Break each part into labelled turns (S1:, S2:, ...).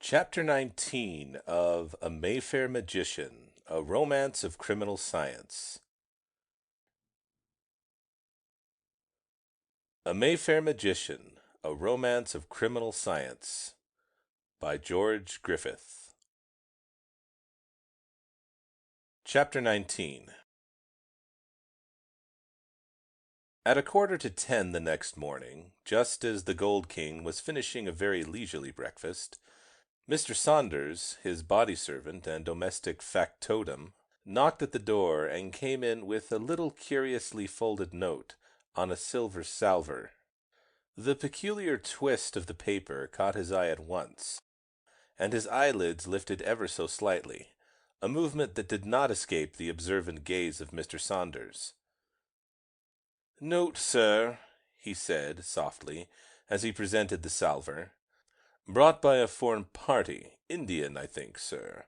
S1: Chapter 19 of A Mayfair Magician, A Romance of Criminal Science. A Mayfair Magician, A Romance of Criminal Science, by George Griffith. Chapter 19. At 9:45 the next morning, just as the Gold King was finishing a very leisurely breakfast, Mr. Saunders, his body servant and domestic factotum, knocked at the door and came in with a little curiously folded note on a silver salver. The peculiar twist of the paper caught his eye at once, and his eyelids lifted ever so slightly, a movement that did not escape the observant gaze of Mr. Saunders. "Note, sir," he said, softly, as he presented the salver. "Brought by a foreign party. Indian, I think, sir.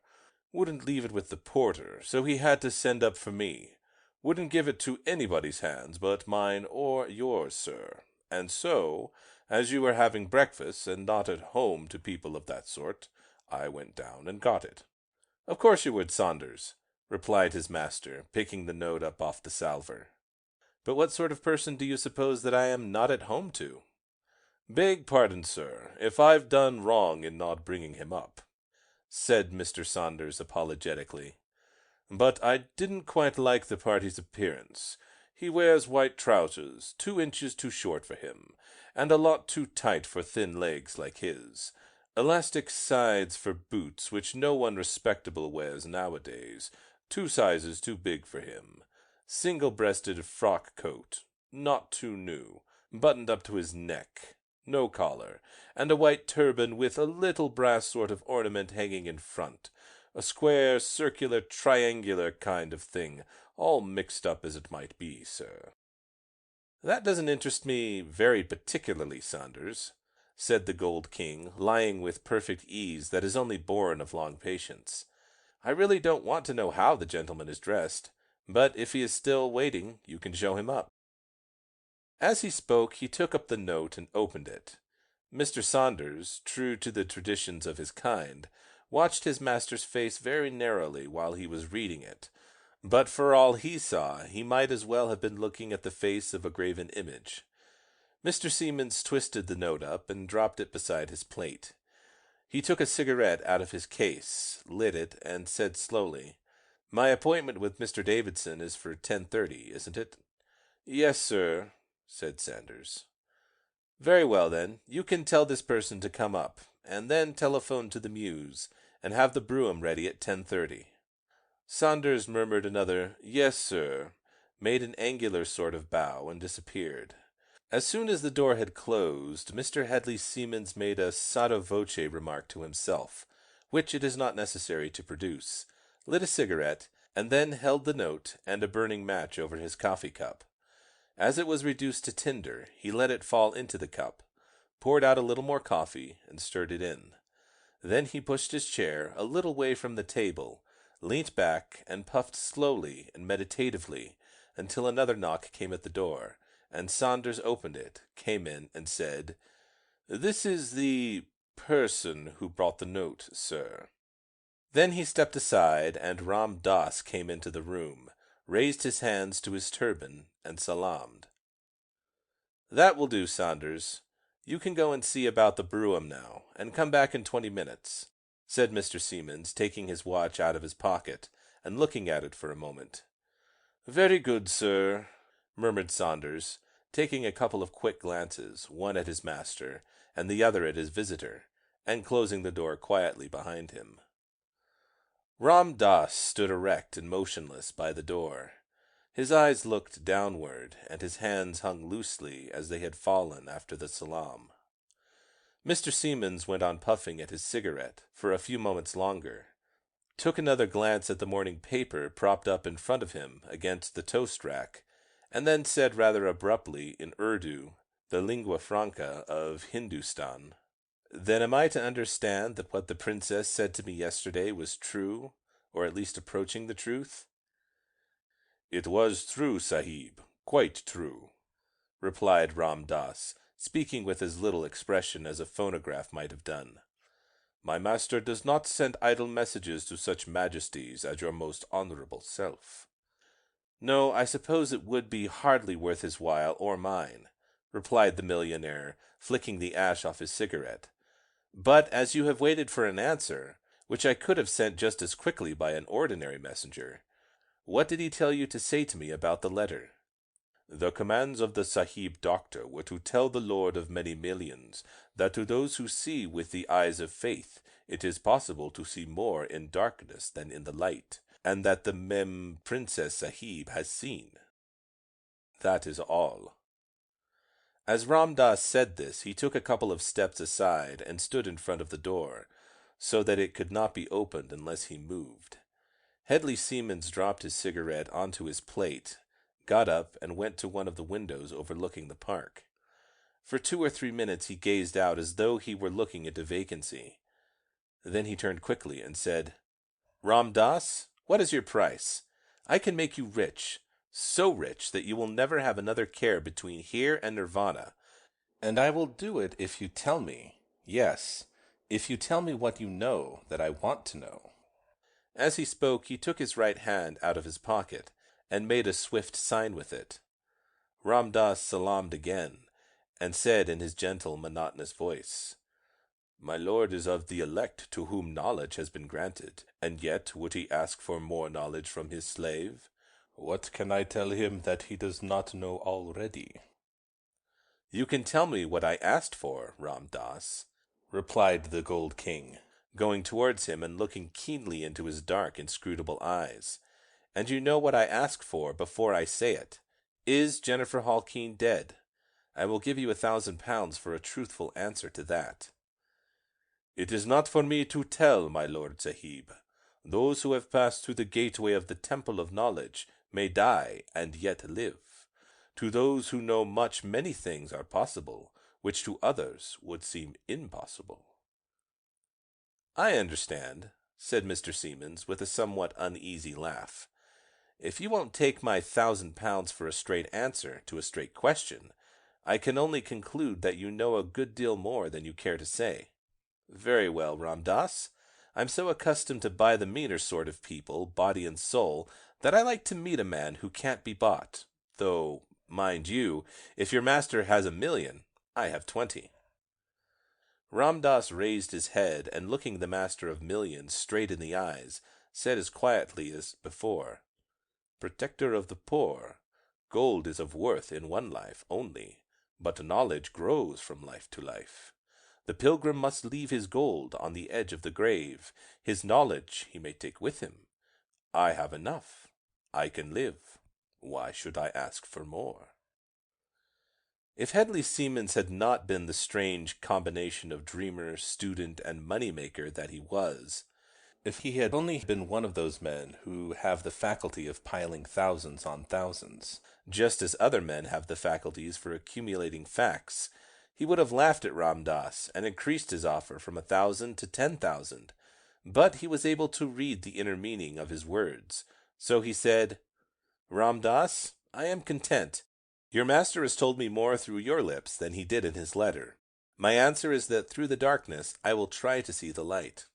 S1: Wouldn't leave it with the porter, so he had to send up for me. Wouldn't give it to anybody's hands but mine or yours, sir. And so, as you were having breakfast and not at home to people of that sort, I went down and got it." "Of course you would, Saunders," replied his master, picking the note up off the salver. "But what sort of person do you suppose that I am not at home to?" "Beg pardon, sir, if I've done wrong in not bringing him up," said Mr. Saunders apologetically. "But I didn't quite like the party's appearance. He wears white trousers, 2 inches too short for him, and a lot too tight for thin legs like his. Elastic sides for boots, which no one respectable wears nowadays, 2 sizes too big for him. Single-breasted frock coat, not too new, buttoned up to his neck, no collar, and a white turban with a little brass sort of ornament hanging in front, a square, circular, triangular kind of thing, all mixed up as it might be, sir." "That doesn't interest me very particularly, Saunders," said the Gold King, lying with perfect ease that is only born of long patience. "I really don't want to know how the gentleman is dressed, but if he is still waiting, you can show him up." As he spoke, he took up the note and opened it. Mr. Saunders, true to the traditions of his kind, watched his master's face very narrowly while he was reading it, but for all he saw, he might as well have been looking at the face of a graven image. Mr. Siemens twisted the note up and dropped it beside his plate. He took a cigarette out of his case, lit it, and said slowly, "My appointment with Mr. Davidson is for 10:30, isn't it?" "Yes, sir," said Saunders. "Very well, then. You can tell this person to come up, and then telephone to the Mews, and have the brougham ready at 10:30. Saunders murmured another "Yes, sir," made an angular sort of bow, and disappeared. As soon as the door had closed, Mr. Headley Siemens made a sotto voce remark to himself, which it is not necessary to produce, lit a cigarette, and then held the note and a burning match over his coffee cup. As it was reduced to tinder, he let it fall into the cup, poured out a little more coffee, and stirred it in. Then he pushed his chair a little way from the table, leant back, and puffed slowly and meditatively until another knock came at the door, and Saunders opened it, came in, and said, "This is the person who brought the note, sir." Then he stepped aside, and Ram Dass came into the room, raised his hands to his turban, and salaamed. "That will do, Saunders. You can go and see about the brougham now, and come back in 20 minutes, said Mr. Siemens, taking his watch out of his pocket, and looking at it for a moment. "Very good, sir," murmured Saunders, taking a couple of quick glances, one at his master, and the other at his visitor, and closing the door quietly behind him. Ram Dass stood erect and motionless by the door. His eyes looked downward, and his hands hung loosely as they had fallen after the salaam. Mr. Siemens went on puffing at his cigarette for a few moments longer, took another glance at the morning paper propped up in front of him against the toast rack, and then said rather abruptly in Urdu, the lingua franca of Hindustan, "Then am I to understand that what the princess said to me yesterday was true, or at least approaching the truth?" "It was true, Sahib, quite true," replied Ram Dass, speaking with as little expression as a phonograph might have done. My master does not send idle messages to such majesties as your most honorable self." "No, I suppose it would be hardly worth his while or mine," replied the millionaire, flicking the ash off his cigarette. "But as you have waited for an answer, which I could have sent just as quickly by an ordinary messenger, what did he tell you to say to me about the letter?" "The commands of the Sahib Doctor were to tell the Lord of many millions that to those who see with the eyes of faith it is possible to see more in darkness than in the light, and that the Princess Sahib has seen. That is all." As Ram Das said this, he took a couple of steps aside and stood in front of the door, so that it could not be opened unless he moved. Hedley Siemens dropped his cigarette onto his plate, got up, and went to one of the windows overlooking the park. For 2 or 3 minutes he gazed out as though he were looking into vacancy. Then he turned quickly and said, "Ram Das, what is your price? I can make you rich, so rich that you will never have another care between here and Nirvana, and I will do it if you tell me, yes, if you tell me what you know that I want to know." As he spoke, he took his right hand out of his pocket and made a swift sign with it. Ram Das salaamed again, and said in his gentle, monotonous voice, "My lord is of the elect to whom knowledge has been granted, and yet would he ask for more knowledge from his slave? What can I tell him that he does not know already?" "You can tell me what I asked for, Ram Das," replied the Gold King, going towards him and looking keenly into his dark, inscrutable eyes. "And you know what I ask for before I say it. Is Jennifer Halkeen dead? I will give you £1,000 for a truthful answer to that." "It is not for me to tell, my Lord Sahib. Those who have passed through the gateway of the Temple of Knowledge may die and yet live. To those who know much, many things are possible, which to others would seem impossible." "I understand," said Mr. Siemens, with a somewhat uneasy laugh. "If you won't take my £1,000 for a straight answer to a straight question, I can only conclude that you know a good deal more than you care to say." "Very well, Ram Das. I'm so accustomed to buy the meaner sort of people, body and soul, that I like to meet a man who can't be bought. Though, mind you, if your master has 1,000,000, I have 20. Ram Das raised his head, and looking the master of millions straight in the eyes, said as quietly as before, "Protector of the poor, gold is of worth in one life only, but knowledge grows from life to life. The pilgrim must leave his gold on the edge of the grave. His knowledge he may take with him. I have enough. I can live. Why should I ask for more?" If Hedley Siemens had not been the strange combination of dreamer, student, and money-maker that he was, if he had only been one of those men who have the faculty of piling thousands on thousands, just as other men have the faculties for accumulating facts, he would have laughed at Ram Das and increased his offer from 1,000 to 10,000. But he was able to read the inner meaning of his words, so he said, "Ram Das, I am content. Your master has told me more through your lips than he did in his letter. My answer is that through the darkness I will try to see the light."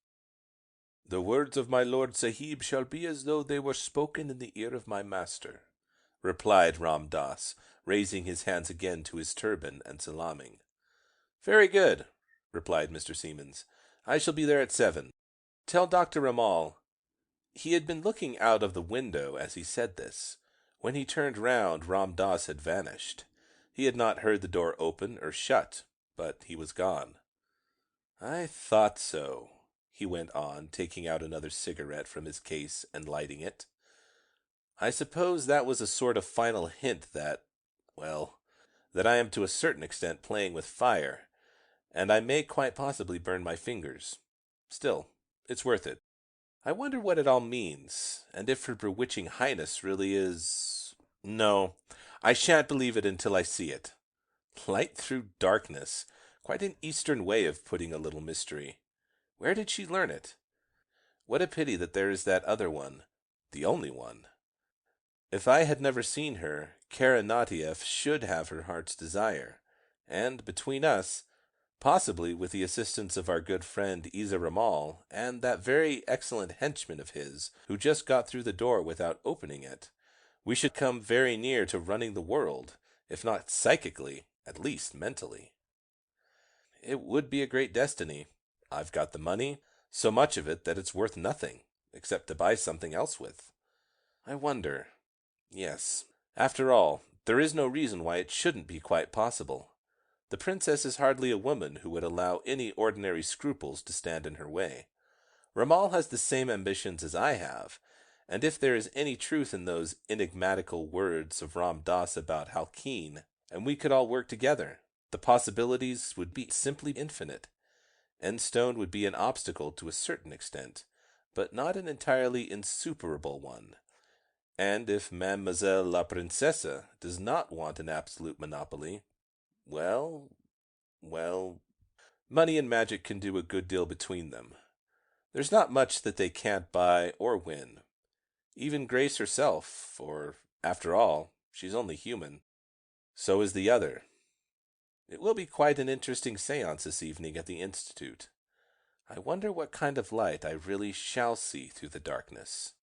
S1: "The words of my Lord Sahib shall be as though they were spoken in the ear of my master," replied Ram Das, raising his hands again to his turban and salaaming. "Very good," replied Mr. Siemens. "I shall be there at 7. Tell Dr. Ramal—" He had been looking out of the window as he said this. When he turned round, Ram Das had vanished. He had not heard the door open or shut, but he was gone. "I thought so," he went on, taking out another cigarette from his case and lighting it. "I suppose that was a sort of final hint that I am to a certain extent playing with fire, and I may quite possibly burn my fingers. Still, it's worth it. I wonder what it all means, and if her bewitching highness really is— No, I shan't believe it until I see it. Light through darkness. Quite an Eastern way of putting a little mystery. Where did she learn it? What a pity that there is that other one, the only one. If I had never seen her, Kara Natieff should have her heart's desire, and, between us, Possibly with the assistance of our good friend Isa Ramal and that very excellent henchman of his who just got through the door without opening it, we should come very near to running the world, if not psychically, at least mentally. It would be a great destiny. I've got the money, so much of it that it's worth nothing, except to buy something else with. I wonder. Yes. After all, there is no reason why it shouldn't be quite possible. The princess is hardly a woman who would allow any ordinary scruples to stand in her way. Ramal has the same ambitions as I have, and if there is any truth in those enigmatical words of Ram Dass about Halkeen, and we could all work together, the possibilities would be simply infinite. Enstone would be an obstacle to a certain extent, but not an entirely insuperable one. And if Mademoiselle la Princesse does not want an absolute monopoly, well, well, money and magic can do a good deal between them. There's not much that they can't buy or win. Even Grace herself, for, after all, she's only human. So is the other. It will be quite an interesting seance this evening at the Institute. I wonder what kind of light I really shall see through the darkness.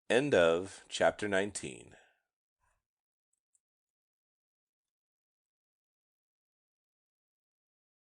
S1: End of chapter 19.